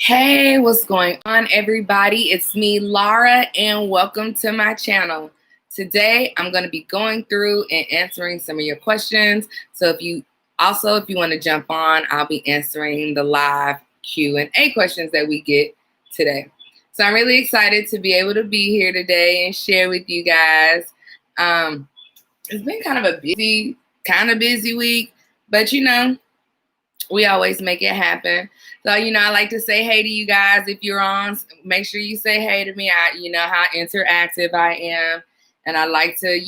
Hey, what's going on, everybody? It's me, Laura, and welcome to my channel. Today, I'm going to be going through and answering some of your questions. So if you want to jump on, I'll be answering the live Q&A questions that we get today. So I'm really excited to be able to be here today and share with you guys. It's been kind of a busy week, but we always make it happen. So, I like to say hey to you guys. If you're on, make sure you say hey to me. You know how interactive I am. And I like to,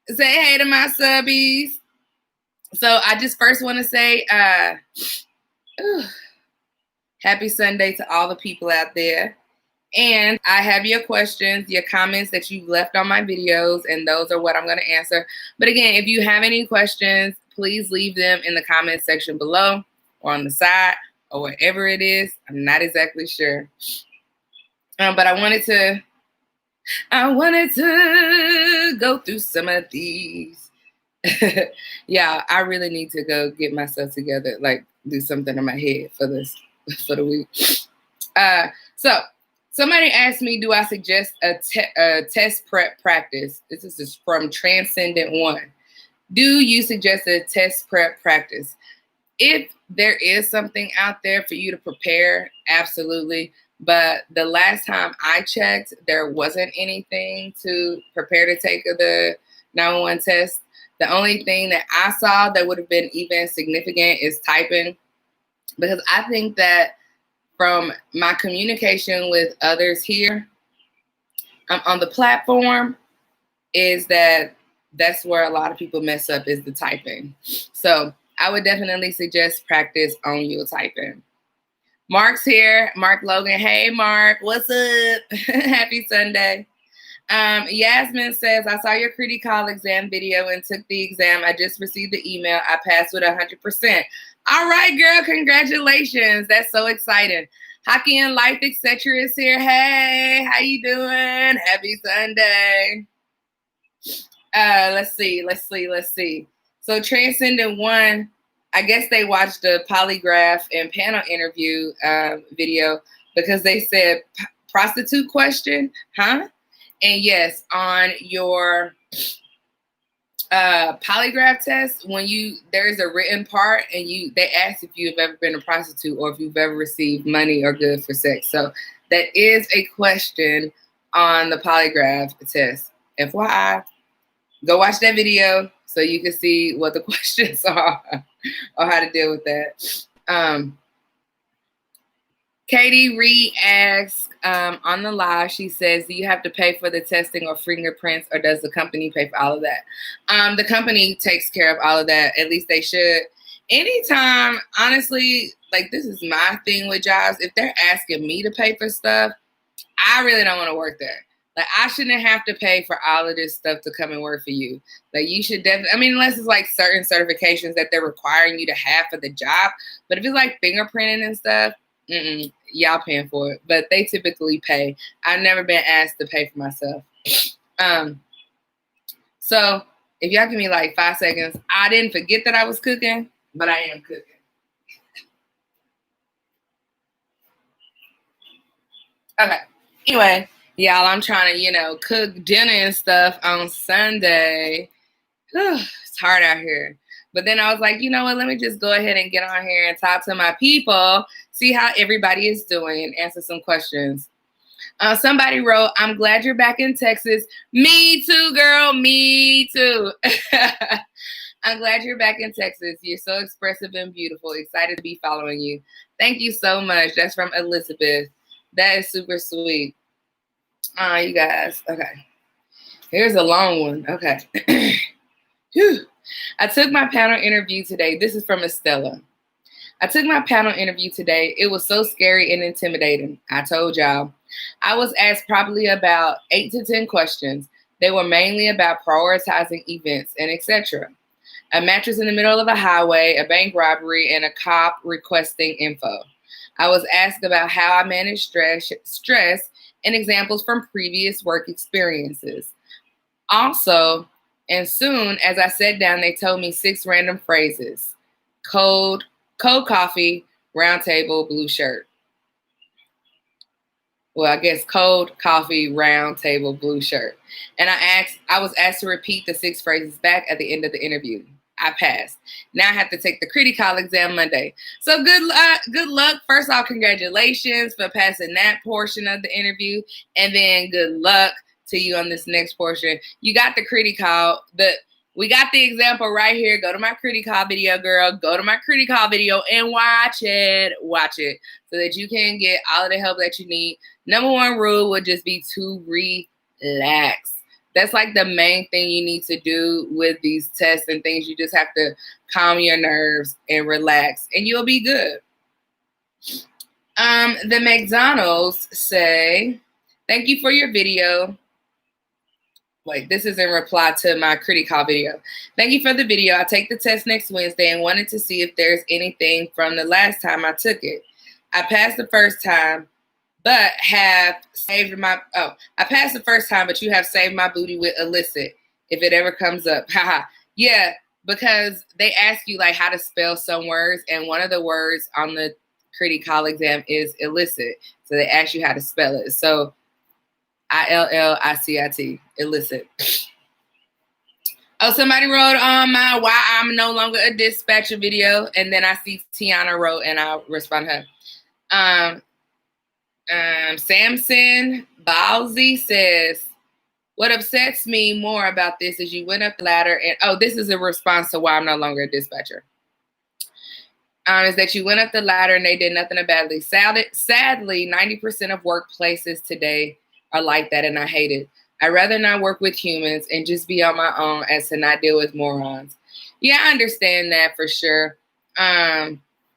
say hey to my subbies. So I just first want to say happy Sunday to all the people out there. And I have your questions, your comments that you've left on my videos, and those are what I'm going to answer. But again, if you have any questions, please leave them in the comment section below or on the side or wherever it is. I'm not exactly sure. But I wanted to go through some of these. Yeah, I really need to go get myself together, like do something in my head for the week. So somebody asked me, do I suggest a test prep practice? This is from Transcendent One. Do you suggest a test prep practice? If there is something out there for you to prepare, absolutely. But the last time I checked, there wasn't anything to prepare to take the 911 test. The only thing that I saw that would have been even significant is typing, because I think that from my communication with others here on the platform is that's where a lot of people mess up, is the typing. So I would definitely suggest practice on your typing. Mark's here. Mark Logan. Hey, Mark. What's up? Happy Sunday. Yasmin says, I saw your critical exam video and took the exam. I just received the email. I passed with 100%. All right, girl. Congratulations. That's so exciting. Hockey and Life, etc. is here. Hey, how you doing? Happy Sunday. Let's see. So Transcendent One, I guess they watched the polygraph and panel interview video because they said prostitute question, huh? And yes, on your polygraph test, there's a written part and they ask if you've ever been a prostitute or if you've ever received money or goods for sex. So that is a question on the polygraph test. FYI, go watch that video so you can see what the questions are or how to deal with that. Katie Reed asks on the live, she says, do you have to pay for the testing or fingerprints, or does the company pay for all of that? The company takes care of all of that. At least they should. Anytime, honestly, like this is my thing with jobs. If they're asking me to pay for stuff, I really don't want to work there. Like, I shouldn't have to pay for all of this stuff to come and work for you. Like, you should definitely, unless it's like certain certifications that they're requiring you to have for the job. But if it's like fingerprinting and stuff, y'all paying for it. But they typically pay. I've never been asked to pay for myself. So if y'all give me like 5 seconds, I didn't forget that I was cooking, but I am cooking. Okay. Anyway. Y'all, I'm trying to, cook dinner and stuff on Sunday. It's hard out here. But then I was like, you know what? Let me just go ahead and get on here and talk to my people, see how everybody is doing, and answer some questions. Somebody wrote, I'm glad you're back in Texas. Me too, girl. Me too. I'm glad you're back in Texas. You're so expressive and beautiful. Excited to be following you. Thank you so much. That's from Elizabeth. That is super sweet. You guys. Okay. Here's a long one. Okay. I took my panel interview today. This is from Estella. I took my panel interview today. It was so scary and intimidating. I told y'all. I was asked probably about 8 to 10 questions. They were mainly about prioritizing events and etc. A mattress in the middle of a highway, a bank robbery, and a cop requesting info. I was asked about how I manage stress and examples from previous work experiences. Also, and soon as I sat down, they told me 6 random phrases. Cold coffee, round table, blue shirt. Well, I guess cold coffee, round table, blue shirt. And I was asked to repeat the 6 phrases back at the end of the interview. I passed. Now I have to take the critical exam Monday. So good luck. First off, congratulations for passing that portion of the interview. And then good luck to you on this next portion. You got the critical. We got the example right here. Go to my critical video, girl. Go to my critical video and watch it. Watch it so that you can get all of the help that you need. Number one rule would just be to relax. That's like the main thing you need to do with these tests and things. You just have to calm your nerves and relax, and you'll be good. The McDonald's say, thank you for your video. Wait, this is in reply to my critical video. Thank you for the video. I'll take the test next Wednesday and wanted to see if there's anything from the last time I took it. I passed the first time, but have saved I passed the first time, but you have saved my booty with illicit if it ever comes up. Haha. Yeah, because they ask you like how to spell some words, and one of the words on the critical exam is illicit. So they ask you how to spell it. So ILLICIT, illicit. Oh, somebody wrote on my why I'm no longer a dispatcher video, and then I see Tiana wrote, and I'll respond to her. Samson Balzi says, what upsets me more about this is you went up the ladder and, this is a response to why I'm no longer a dispatcher. Is that you went up the ladder and they did nothing about it. Sadly, 90% of workplaces today are like that, and I hate it. I'd rather not work with humans and just be on my own as to not deal with morons. Yeah, I understand that for sure.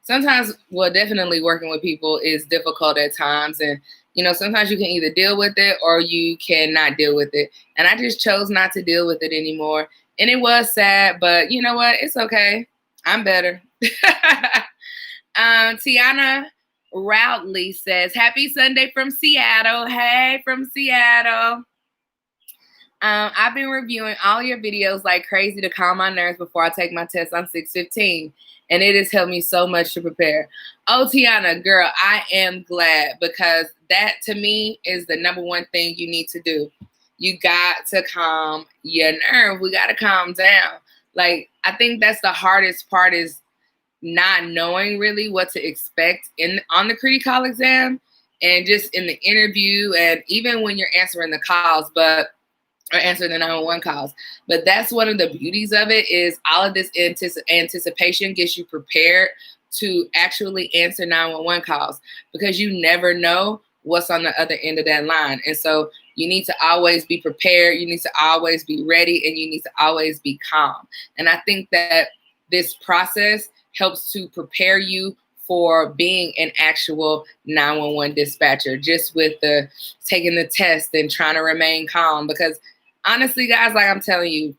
Sometimes, definitely working with people is difficult at times. And, sometimes you can either deal with it or you cannot deal with it. And I just chose not to deal with it anymore. And it was sad, but you know what? It's okay. I'm better. Tiana Routley says, happy Sunday from Seattle. Hey, from Seattle. I've been reviewing all your videos like crazy to calm my nerves before I take my test on 6/15. And it has helped me so much to prepare. Oh, Tiana, girl, I am glad, because that to me is the number one thing you need to do. You got to calm your nerve. We got to calm down. Like, I think that's the hardest part, is not knowing really what to expect on the critical exam and just in the interview, and even when you're answering the calls, or answering the 911 calls. But that's one of the beauties of it, is all of this anticipation gets you prepared to actually answer 911 calls, because you never know what's on the other end of that line. And so you need to always be prepared. You need to always be ready, and you need to always be calm. And I think that this process helps to prepare you for being an actual 911 dispatcher, just with the taking the test and trying to remain calm. Because honestly, guys, like I'm telling you,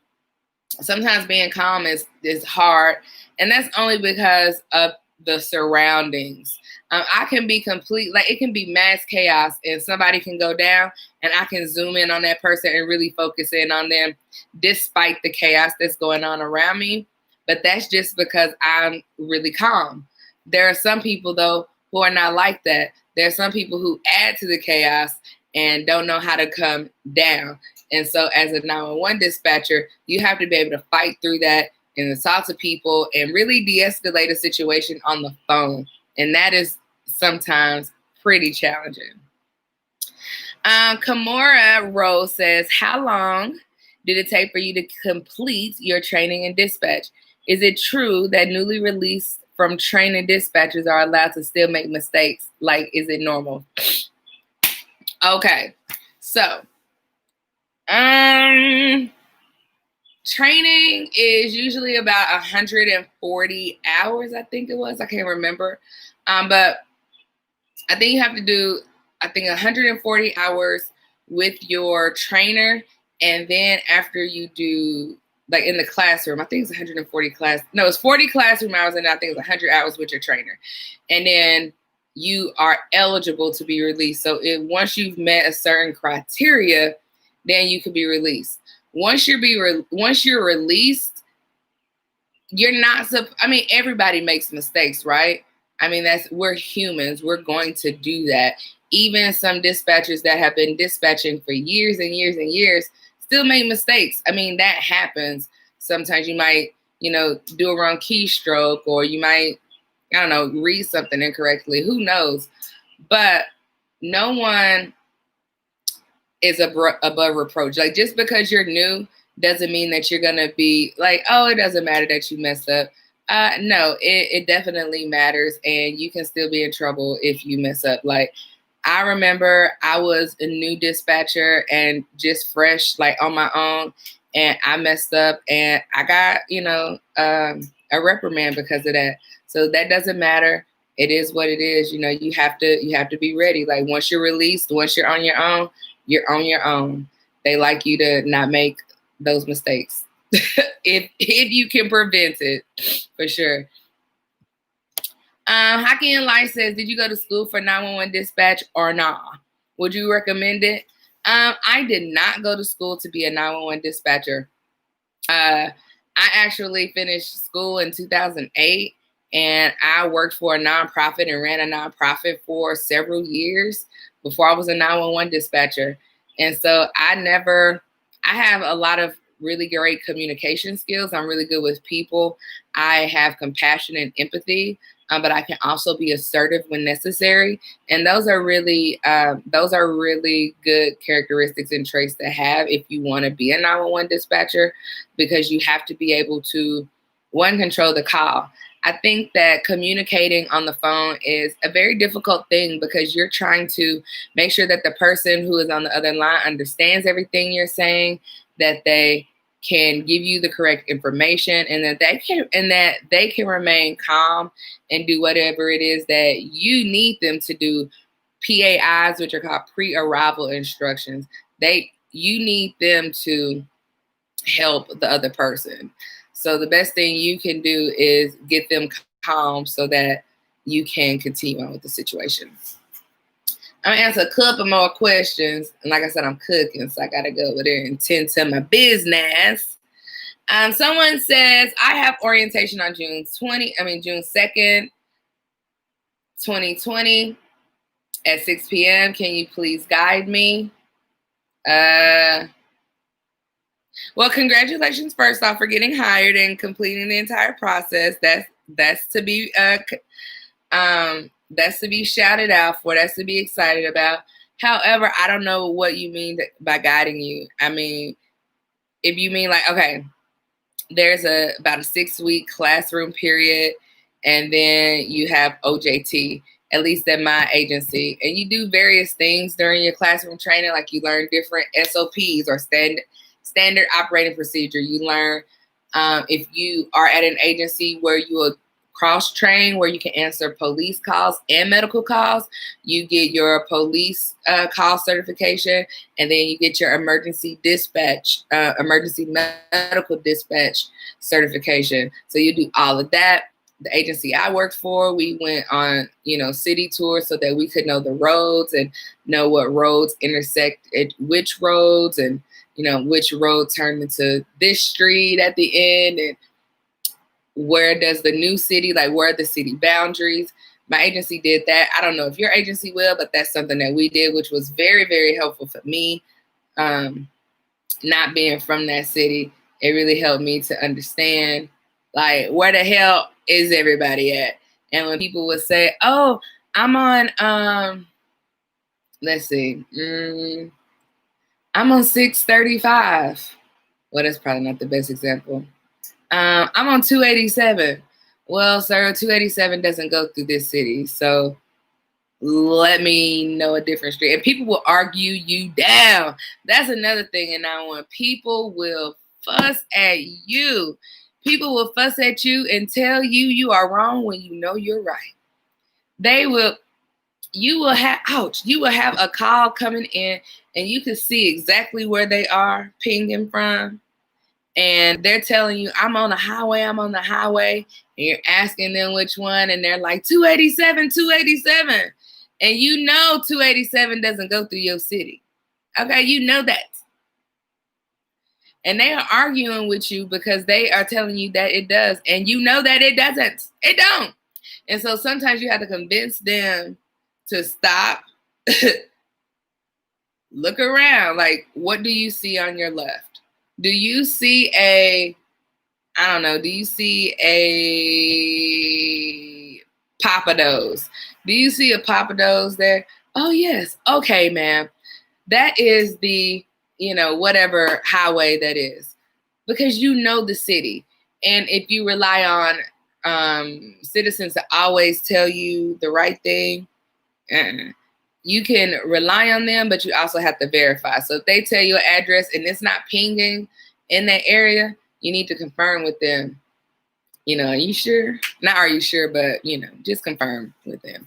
sometimes being calm is hard. And that's only because of the surroundings. I can be it can be mass chaos, and somebody can go down, and I can zoom in on that person and really focus in on them despite the chaos that's going on around me. But that's just because I'm really calm. There are some people, though, who are not like that. There are some people who add to the chaos and don't know how to come down. And so as a 911 dispatcher, you have to be able to fight through that and talk to people and really de-escalate a situation on the phone. And that is sometimes pretty challenging. Kamora Rose says, how long did it take for you to complete your training in dispatch? Is it true that newly released from training dispatchers are allowed to still make mistakes? Like, is it normal? Okay, so training is usually about 140 hours, I think it was. I can't remember. But I think you have to do, 140 hours with your trainer. And then after you do, like in the classroom, I think it's 140 class. No, it's 40 classroom hours, and I think it's 100 hours with your trainer. And then you are eligible to be released. So once you've met a certain criteria, then you can be released. Once you're released, you're not. Everybody makes mistakes, right? We're humans. We're going to do that. even some dispatchers that have been dispatching for years and years and years still make mistakes. I mean, that happens. Sometimes you might, do a wrong keystroke, or you might, I don't know, read something incorrectly. Who knows? But no one is above reproach. Like, just because you're new doesn't mean that you're going to be like, oh, it doesn't matter that you messed up. No, it definitely matters. And you can still be in trouble if you mess up. Like, I remember I was a new dispatcher and just fresh, like on my own, and I messed up and I got, a reprimand because of that. So that doesn't matter. It is what it is. You have to be ready. Like, once you're released, once you're on your own, you're on your own. They like you to not make those mistakes if you can prevent it, for sure. Hockey and Life says, did you go to school for 911 dispatch or nah? Would you recommend it? I did not go to school to be a 911 dispatcher. I actually finished school in 2008, and I worked for a nonprofit and ran a nonprofit for several years before I was a 911 dispatcher. And so I have a lot of really great communication skills. I'm really good with people. I have compassion and empathy, but I can also be assertive when necessary. And those are really good characteristics and traits to have if you want to be a 911 dispatcher, because you have to be able to, one, control the call. I think that communicating on the phone is a very difficult thing because you're trying to make sure that the person who is on the other line understands everything you're saying, that they can give you the correct information, and that they can remain calm and do whatever it is that you need them to do. PAIs, which are called pre-arrival instructions, you need them to help the other person. So the best thing you can do is get them calm so that you can continue on with the situation. I'm going to answer a couple more questions. And like I said, I'm cooking, so I got to go over there and tend to my business. Someone says, I have orientation on June 2nd, 2020 at 6 p.m. Can you please guide me? Well, congratulations first off for getting hired and completing the entire process. That's to be shouted out for. That's to be excited about. However, I don't know what you mean by guiding you. I mean, if you mean like, okay, there's about a 6-week classroom period, and then you have OJT, at least at my agency, and you do various things during your classroom training, like you learn different SOPs or standard operating procedure. You learn if you are at an agency where you will cross-train, where you can answer police calls and medical calls, you get your police call certification, and then you get your emergency medical dispatch certification. So you do all of that. The agency I worked for, we went on, city tours so that we could know the roads and know what roads intersect at which roads, and which road turned into this street at the end, and where does the new city, like where are the city boundaries. My agency did that. I don't know if your agency will, but that's something that we did, which was very, very helpful for me. Not being from that city, it really helped me to understand, like, where the hell is everybody at? And when people would say, oh, I'm on, let's see, I'm on 635. Well, that's probably not the best example. I'm on 287. Well, sir, 287 doesn't go through this city. So let me know a different street. And people will argue you down. That's another thing. And I want people will fuss at you. People will fuss at you and tell you you are wrong when you know you're right. You will have a call coming in, and you can see exactly where they are pinging from. And they're telling you, I'm on the highway. And you're asking them which one. And they're like, 287. And 287 doesn't go through your city. Okay, you know that. And they are arguing with you because they are telling you that it does. And you know that it doesn't. It don't. And so sometimes you have to convince them to stop Look around. Like, what do you see on your left? Do you see I don't know, do you see a Papados? Do you see a Papados there? Oh, yes. Okay, ma'am. That is the, whatever highway that is. Because you know the city. And if you rely on citizens to always tell you the right thing, you can rely on them, but you also have to verify. So if they tell you an address and it's not pinging in that area, you need to confirm with them. Are you sure? Not are you sure, but, just confirm with them.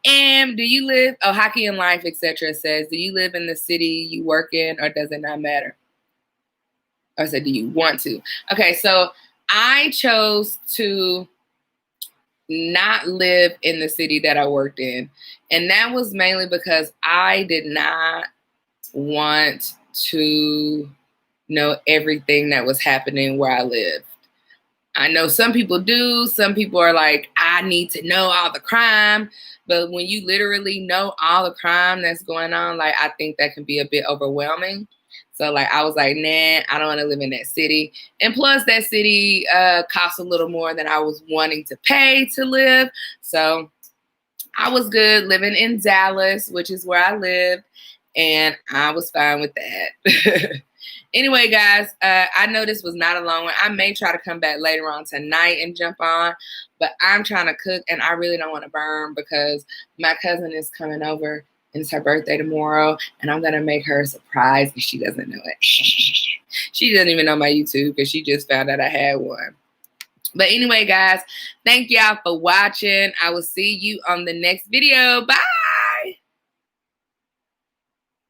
And do you live, Hockey and Life, etc. says, do you live in the city you work in, or does it not matter? Or said, do you want to? Okay, so I chose to not live in the city that I worked in. And that was mainly because I did not want to know everything that was happening where I lived. I know some people do. Some people are like, I need to know all the crime. But when you literally know all the crime that's going on, like, I think that can be a bit overwhelming. So, like, I was like, nah, I don't want to live in that city. And plus, that city costs a little more than I was wanting to pay to live. So I was good living in Dallas, which is where I lived. And I was fine with that. Anyway, guys, I know this was not a long one. I may try to come back later on tonight and jump on, but I'm trying to cook and I really don't want to burn because my cousin is coming over and it's her birthday tomorrow and I'm going to make her a surprise if she doesn't know it. She doesn't even know my YouTube because she just found out I had one. But anyway, guys, thank y'all for watching. I will see you on the next video. Bye.